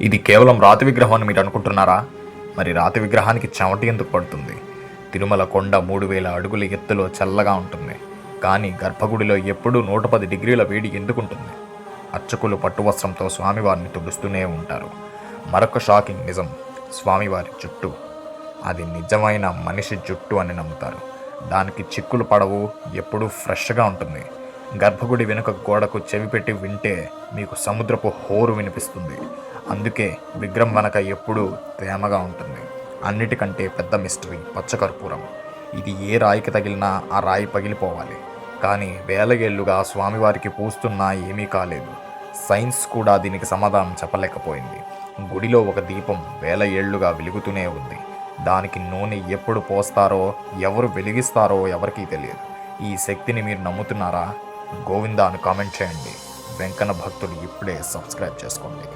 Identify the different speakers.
Speaker 1: ఇది కేవలం రాతి విగ్రహం అని మీరు అనుకుంటున్నారా? మరి రాతి విగ్రహానికి చెమట ఎందుకు పడుతుంది? తిరుమల కొండ 3000 అడుగుల ఎత్తులో చల్లగా ఉంటుంది, కానీ గర్భగుడిలో ఎప్పుడూ 110 డిగ్రీల వేడి ఎందుకుంటుంది? అర్చకులు పట్టువస్త్రంతో స్వామివారిని తుడుస్తూనే ఉంటారు. మరొక షాకింగ్ నిజం, స్వామివారి జుట్టు అది నిజమైన మనిషి జుట్టు అని నమ్ముతారు. దానికి చిక్కులు పడవు, ఎప్పుడూ ఫ్రెష్గా ఉంటుంది. గర్భగుడి వెనుక గోడకు చెవి పెట్టి వింటే మీకు సముద్రపు హోరు వినిపిస్తుంది. అందుకే విగ్రహం వెనక ఎప్పుడూ తేమగా ఉంటుంది. అన్నిటికంటే పెద్ద మిస్టరీ పచ్చకర్పూరం. ఇది ఏ రాయికి తగిలినా ఆ రాయి పగిలిపోవాలి, కానీ వేల ఏళ్లుగా స్వామివారికి పూస్తున్నా ఏమీ కాలేదు. సైన్స్ కూడా దీనికి సమాధానం చెప్పలేకపోయింది. గుడిలో ఒక దీపం 1000 ఏళ్లుగా వెలుగుతూనే ఉంది. దానికి నూనె ఎప్పుడు పోస్తారో, ఎవరు వెలిగిస్తారో ఎవరికీ తెలియదు. ఈ శక్తిని మీరు నమ్ముతున్నారా? గోవిందా అని కామెంట్ చేయండి. వెంకన్న భక్తులు ఇప్పుడే సబ్స్క్రైబ్ చేసుకోండి.